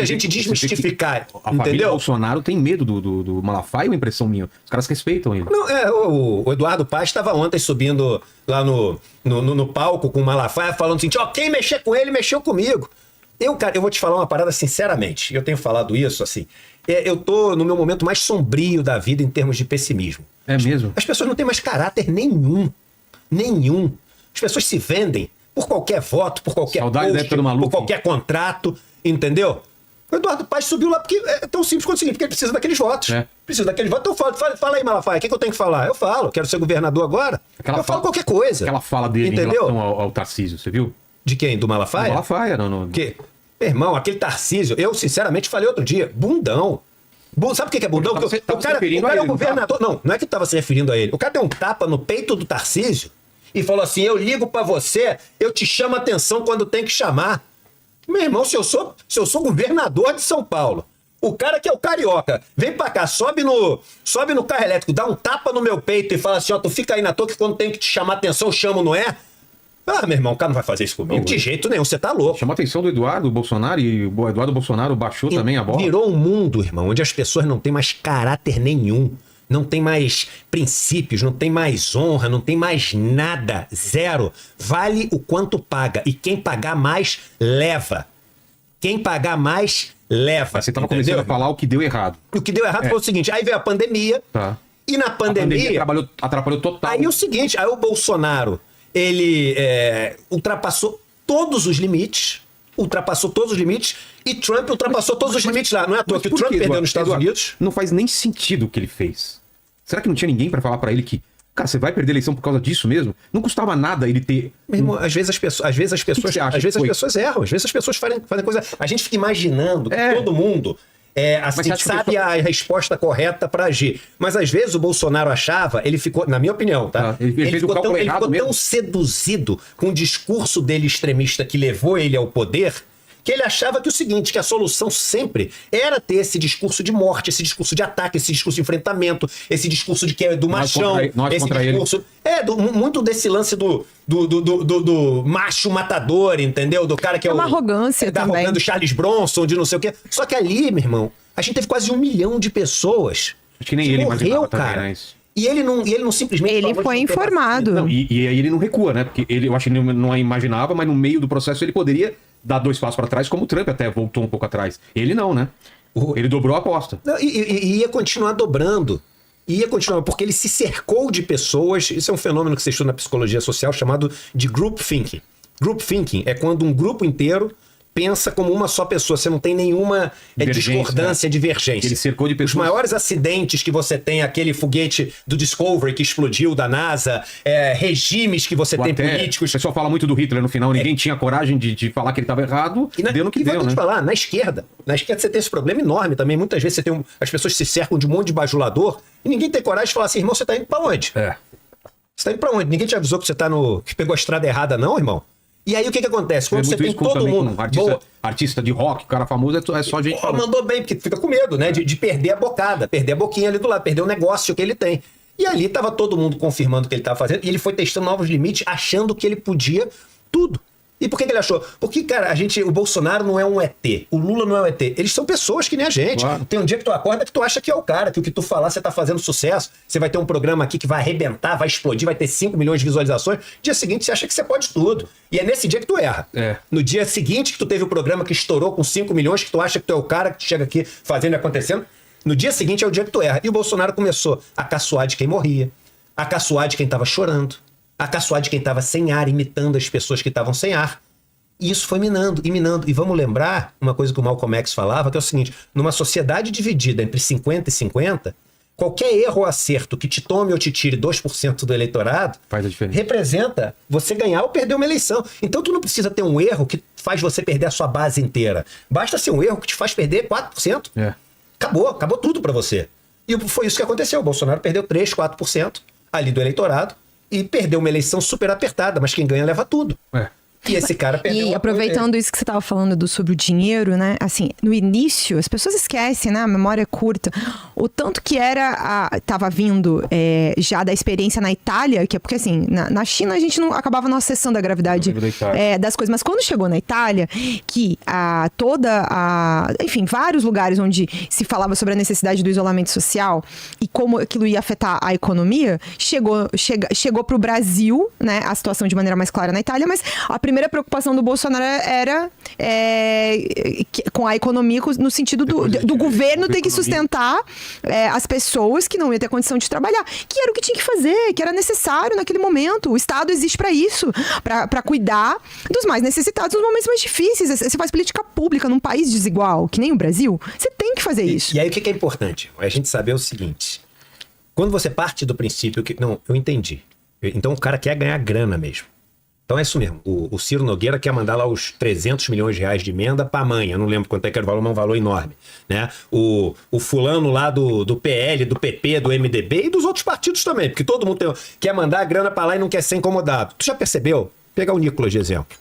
a gente desmistificar, A família entendeu? Bolsonaro tem medo do Malafaia, uma impressão minha. Os caras respeitam ele. Não, o Eduardo Paz estava ontem subindo lá no palco com o Malafaia, falando assim, ó, quem mexer com ele, mexeu comigo. Cara, eu vou te falar uma parada sinceramente, eu tenho falado isso, assim, eu tô no meu momento mais sombrio da vida em termos de pessimismo. É mesmo? As pessoas não têm mais caráter nenhum. Nenhum. As pessoas se vendem por qualquer voto, por qualquer Saudade da época do Maluf. por qualquer contrato, entendeu? O Eduardo Paz subiu lá porque é tão simples quanto o seguinte, porque ele precisa daqueles votos. É. Precisa daqueles votos. Então fala aí, Malafaia, o que eu tenho que falar? Eu falo, quero ser governador agora. Eu falo qualquer coisa. Aquela fala dele entendeu? em relação ao Tarcísio, você viu? De quem? Do Malafaia? Do Malafaia, não. Que, meu irmão, aquele Tarcísio, eu sinceramente falei outro dia, bundão. Sabe o que é bundão? Porque O cara é o governador. Não é que estava se referindo a ele. O cara deu um tapa no peito do Tarcísio e falou assim, eu ligo pra você, eu te chamo a atenção quando tem que chamar. Meu irmão, se eu sou governador de São Paulo, o cara que é o carioca, vem pra cá, sobe no carro elétrico, dá um tapa no meu peito e fala assim, ó, tu fica aí na toa que quando tem que te chamar a atenção, eu chamo, não é? Ah, meu irmão, o cara não vai fazer isso comigo. De jeito nenhum, você tá louco. Chamou a atenção do Eduardo Bolsonaro e o Eduardo Bolsonaro baixou também a bola. Virou um mundo, irmão, onde as pessoas não têm mais caráter nenhum. Não tem mais princípios, não tem mais honra, não tem mais nada. Zero. Vale o quanto paga. E quem pagar mais, leva. Quem pagar mais, leva. Mas você estava começando a falar o que deu errado. O que deu errado foi o seguinte, aí veio a pandemia, e na pandemia atrapalhou total. Aí o seguinte, aí o Bolsonaro, ele ultrapassou todos os limites, e Trump ultrapassou todos os limites lá. Não é à toa que o Trump perdeu nos Estados Unidos. Não faz nem sentido o que ele fez. Será que não tinha ninguém para falar para ele que, cara, você vai perder a eleição por causa disso mesmo? Não custava nada ele ter... Meu irmão, às vezes as pessoas erram, às vezes as pessoas fazem coisa... A gente fica imaginando que todo mundo assim, sabe a resposta correta para agir. Mas às vezes o Bolsonaro achava, ele ficou, na minha opinião, tá? Ele ficou tão seduzido com o discurso dele extremista que levou ele ao poder, que ele achava que o seguinte, que a solução sempre era ter esse discurso de morte, esse discurso de ataque, esse discurso de enfrentamento, esse discurso de que é do machão, esse discurso... muito desse lance do macho matador, entendeu? Do cara que é uma arrogância também. Do Charles Bronson, de não sei o quê. Só que ali, meu irmão, a gente teve quase 1 milhão de pessoas. Acho que nem ele morreu, cara. Também, né? E ele não simplesmente... Ele foi informado. Não, e aí ele não recua, né? Porque eu acho que ele não imaginava, mas no meio do processo ele poderia dar 2 passos para trás, como o Trump até voltou um pouco atrás. Ele não, né? Ele dobrou a aposta. E ia continuar dobrando. Ia continuar, porque ele se cercou de pessoas. Isso é um fenômeno que você estuda na psicologia social chamado de group thinking. Group thinking é quando um grupo inteiro pensa como uma só pessoa. Você não tem nenhuma discordância, divergência. Ele cercou de pessoas. Os maiores acidentes que você tem, aquele foguete do Discovery que explodiu da NASA, regimes que você tem políticos. O pessoal fala muito do Hitler no final, ninguém tinha coragem de falar que ele estava errado, deu no que deu, né? Falar, na esquerda você tem esse problema enorme também. Muitas vezes as pessoas se cercam de um monte de bajulador e ninguém tem coragem de falar assim, irmão, você tá indo pra onde? Você tá indo pra onde? Ninguém te avisou que você que pegou a estrada errada, não, irmão? E aí o que acontece? Quando você tem todo mundo... Artista de rock, cara famoso, é só gente... Mandou bem, porque fica com medo, né? De perder a bocada, perder a boquinha ali do lado, perder o negócio que ele tem. E ali tava todo mundo confirmando o que ele tava fazendo, e ele foi testando novos limites, achando que ele podia tudo. E por que ele achou? Porque, cara, o Bolsonaro não é um ET, o Lula não é um ET. Eles são pessoas que nem a gente. Claro. Tem um dia que tu acorda que tu acha que é o cara, que o que tu falar você tá fazendo sucesso, você vai ter um programa aqui que vai arrebentar, vai explodir, vai ter 5 milhões de visualizações. Dia seguinte você acha que você pode tudo. E é nesse dia que tu erra. No dia seguinte que tu teve o programa que estourou com 5 milhões, que tu acha que tu é o cara que chega aqui fazendo e acontecendo, no dia seguinte é o dia que tu erra. E o Bolsonaro começou a caçoar de quem morria, a caçoar de quem tava chorando, a caçoar de quem tava sem ar, imitando as pessoas que estavam sem ar. E isso foi minando e minando. E vamos lembrar uma coisa que o Malcolm X falava, que é o seguinte, numa sociedade dividida entre 50 e 50, qualquer erro ou acerto que te tome ou te tire 2% do eleitorado faz a diferença. Representa você ganhar ou perder uma eleição. Então tu não precisa ter um erro que faz você perder a sua base inteira. Basta ser um erro que te faz perder 4%. Acabou tudo pra você. E foi isso que aconteceu. O Bolsonaro perdeu 3, 4% ali do eleitorado e perdeu uma eleição super apertada, mas quem ganha leva tudo. E esse cara perdeu. E aproveitando isso que você estava falando sobre o dinheiro, né? Assim, no início, as pessoas esquecem, né? A memória é curta. O tanto que estava vindo já da experiência na Itália, que é porque assim, na China a gente não acabava não acessando a gravidade das coisas. Mas quando chegou na Itália, que enfim, vários lugares onde se falava sobre a necessidade do isolamento social e como aquilo ia afetar a economia, chegou para o Brasil, né? A situação de maneira mais clara na Itália, mas a primeira preocupação do Bolsonaro era com a economia, no sentido do governo ter que sustentar as pessoas que não iam ter condição de trabalhar, que era o que tinha que fazer, que era necessário naquele momento. O Estado existe para isso, para cuidar dos mais necessitados nos momentos mais difíceis. Você faz política pública num país desigual, que nem o Brasil, você tem que fazer isso. E aí o que é importante? A gente saber o seguinte: quando você parte do princípio que... Não, eu entendi. Então o cara quer ganhar grana mesmo. Então é isso mesmo. O Ciro Nogueira quer mandar lá os 300 milhões de reais de emenda pra mãe. Eu não lembro quanto é que era o valor, mas é um valor enorme. Né? O fulano lá do PL, do PP, do MDB e dos outros partidos também. Porque todo mundo quer mandar a grana pra lá e não quer ser incomodado. Tu já percebeu? Vou pegar o Nicolas de exemplo.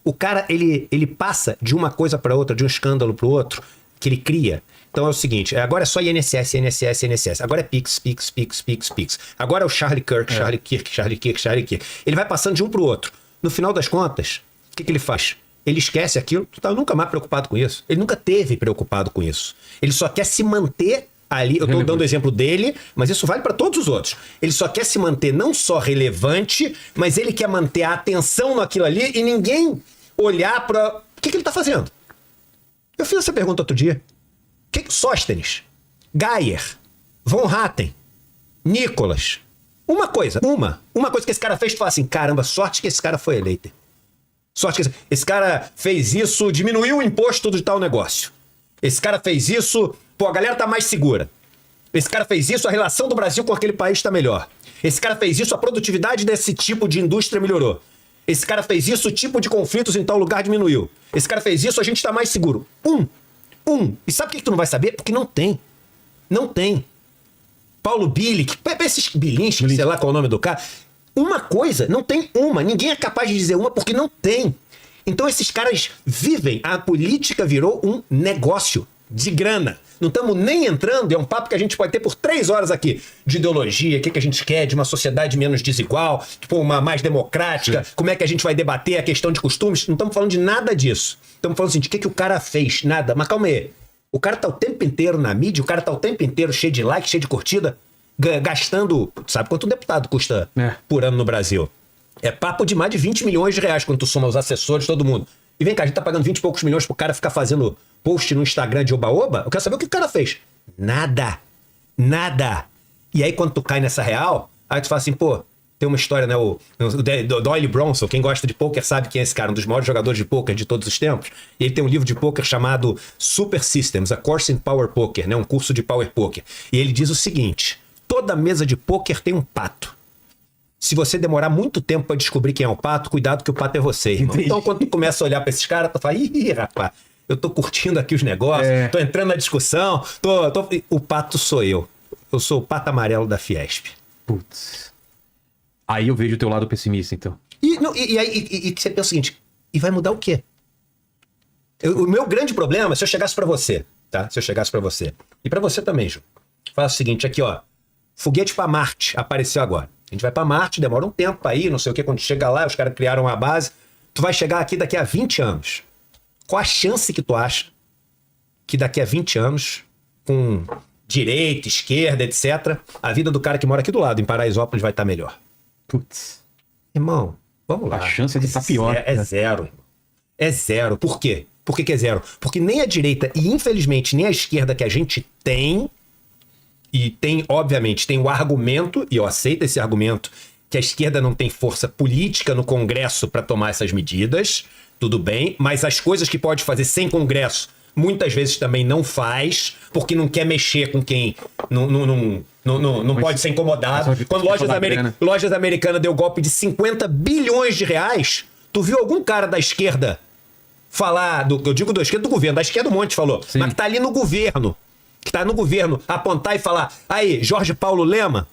O cara, ele passa de uma coisa pra outra, de um escândalo pro outro, que ele cria. Então é o seguinte, agora é só INSS, INSS, INSS. Agora é Pix, Pix, Pix, Pix, Pix. Agora é o Charlie Kirk, Charlie Kirk, Charlie Kirk, Charlie Kirk. Ele vai passando de um pro outro. No final das contas, o que ele faz? Ele esquece aquilo, tu tá nunca mais preocupado com isso. Ele nunca teve preocupado com isso. Ele só quer se manter ali. Eu tô dando o exemplo dele, mas isso vale para todos os outros. Ele só quer se manter não só relevante, mas ele quer manter a atenção naquilo ali e ninguém olhar para... O que ele tá fazendo? Eu fiz essa pergunta outro dia. Sóstenes, Geyer, Von Hatten, Nicolas. Uma coisa que esse cara fez, tu fala assim, caramba, sorte que esse cara foi eleito. Sorte que esse cara fez isso, diminuiu o imposto de tal negócio. Esse cara fez isso, pô, a galera tá mais segura. Esse cara fez isso, a relação do Brasil com aquele país tá melhor. Esse cara fez isso, a produtividade desse tipo de indústria melhorou. Esse cara fez isso, o tipo de conflitos em tal lugar diminuiu. Esse cara fez isso, a gente tá mais seguro. E sabe por que tu não vai saber? Porque não tem. Não tem. Paulo Bilic, esses Bilinski, sei lá qual é o nome do cara. Uma coisa, não tem uma. Ninguém é capaz de dizer uma porque não tem. Então esses caras vivem. A política virou um negócio de grana. Não estamos nem entrando, é um papo que a gente pode ter por 3 horas aqui. De ideologia, o que a gente quer, de uma sociedade menos desigual, tipo, uma mais democrática, como é que a gente vai debater a questão de costumes. Não estamos falando de nada disso. Estamos falando assim, de que o cara fez? Nada. Mas calma aí. O cara tá o tempo inteiro na mídia, o cara tá o tempo inteiro cheio de like, cheio de curtida, gastando... Sabe quanto um deputado custa por ano no Brasil? É papo de mais de 20 milhões de reais quando tu soma os assessores, todo mundo. E vem cá, a gente tá pagando 20 e poucos milhões pro cara ficar fazendo post no Instagram de oba-oba? Eu quero saber o que o cara fez. Nada. E aí quando tu cai nessa real, aí tu fala assim, pô, tem uma história, né? O Doyle Bronson, quem gosta de pôquer sabe quem é esse cara, um dos maiores jogadores de pôquer de todos os tempos. E ele tem um livro de pôquer chamado Super Systems, A Course in Power Poker, né? Um curso de Power Poker. E ele diz o seguinte, toda mesa de pôquer tem um pato. Se você demorar muito tempo pra descobrir quem é o pato, cuidado que o pato é você, irmão. Entendi. Então quando tu começa a olhar pra esses caras, tu fala, ih, rapaz, eu tô curtindo aqui os negócios, tô entrando na discussão, o pato sou eu. Eu sou o pato amarelo da Fiesp. Putz. Aí eu vejo o teu lado pessimista, então. E aí você pensa o seguinte, e vai mudar o quê? O meu grande problema, se eu chegasse pra você, tá? Se eu chegasse pra você, e pra você também, Ju, fala o seguinte, aqui ó, foguete pra Marte apareceu agora. A gente vai pra Marte, demora um tempo pra ir, não sei o que, quando chega lá, os caras criaram uma base, tu vai chegar aqui daqui a 20 anos. Qual a chance que tu acha que daqui a 20 anos, com direita, esquerda, etc., a vida do cara que mora aqui do lado, em Paraisópolis, vai estar melhor? Putz. Irmão, vamos lá. A chance de estar pior. É zero, irmão. É zero. Por quê? Por que é zero? Porque nem a direita e, infelizmente, nem a esquerda que a gente tem, e tem, obviamente, tem o argumento, e eu aceito esse argumento, que a esquerda não tem força política no Congresso para tomar essas medidas, tudo bem, mas as coisas que pode fazer sem Congresso, muitas vezes também não faz, porque não quer mexer com quem não pode ser incomodado. Quando Lojas Americanas deu golpe de 50 bilhões de reais, tu viu algum cara da esquerda falar, eu digo da esquerda do governo, da esquerda um monte falou, sim, mas que tá ali no governo, apontar e falar, aí, Jorge Paulo Lema,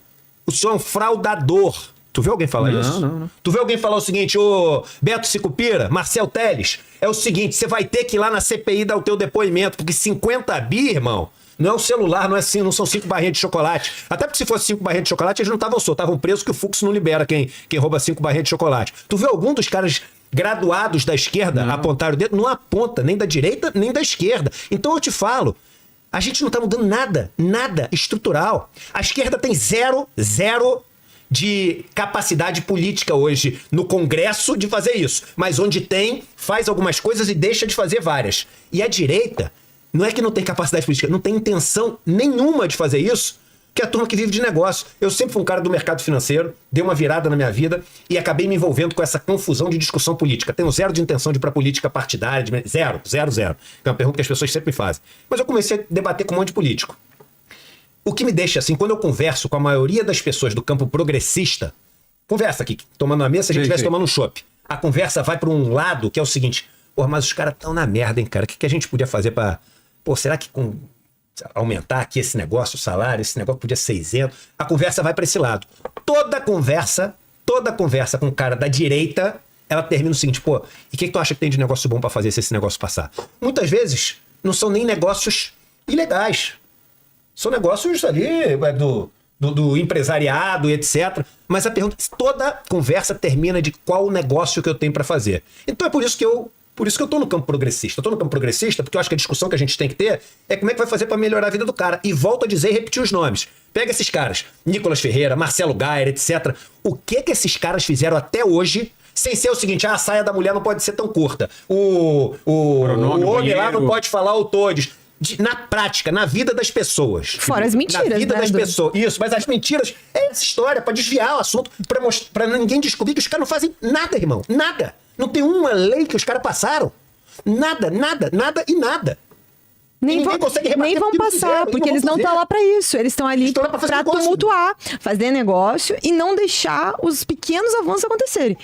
o senhor é um fraudador. Tu vê alguém falar isso? Não. Tu vê alguém falar o seguinte, ô Beto Sicupira, Marcel Teles, é o seguinte, você vai ter que ir lá na CPI dar o teu depoimento, porque 50 bi, irmão, não é um celular, não é assim, não são 5 barrinhas de chocolate. Até porque se fosse 5 barrinhas de chocolate, eles não estavam soltos, estavam presos que o Fux não libera quem rouba 5 barrinhas de chocolate. Tu vê algum dos caras graduados da esquerda apontar o dedo? Não aponta, nem da direita, nem da esquerda. Então eu te falo, a gente não tá mudando nada estrutural. A esquerda tem zero de capacidade política hoje no Congresso de fazer isso. Mas onde tem, faz algumas coisas e deixa de fazer várias. E a direita, não é que não tem capacidade política, não tem intenção nenhuma de fazer isso, que é a turma que vive de negócio. Eu sempre fui um cara do mercado financeiro, dei uma virada na minha vida e acabei me envolvendo com essa confusão de discussão política. Tenho zero de intenção de ir pra política partidária, zero. É uma pergunta que as pessoas sempre me fazem. Mas eu comecei a debater com um monte de político. O que me deixa assim, quando eu converso com a maioria das pessoas do campo progressista, conversa aqui, tomando uma mesa, se a gente estivesse tomando um chopp. A conversa vai para um lado que é o seguinte, pô, mas os caras estão na merda, hein, cara? O que a gente podia fazer para, pô, será que com aumentar aqui esse negócio, o salário, esse negócio podia ser isento? A conversa vai para esse lado. Toda conversa com o cara da direita, ela termina o seguinte, pô, e o que tu acha que tem de negócio bom para fazer se esse negócio passar? Muitas vezes, não são nem negócios ilegais. São negócios ali do empresariado e etc. Mas a pergunta, toda conversa termina de qual negócio que eu tenho para fazer. Então é por isso que eu tô no campo progressista. Eu tô no campo progressista porque eu acho que a discussão que a gente tem que ter é como é que vai fazer para melhorar a vida do cara. E volto a dizer e repetir os nomes. Pega esses caras, Nicolas Ferreira, Marcelo Gayer, etc. O que esses caras fizeram até hoje, sem ser o seguinte, a saia da mulher não pode ser tão curta. O homem lá não pode falar o todes. Na prática, na vida das pessoas. Fora as mentiras, na vida né, das pessoas. Isso, mas as mentiras é essa história, pra desviar o assunto, pra ninguém descobrir que os caras não fazem nada, irmão. Nada. Não tem uma lei que os caras passaram. Nada. Nem vão passar, porque eles não estão lá pra isso. Eles estão ali pra tumultuar, fazer negócio e não deixar os pequenos avanços acontecerem.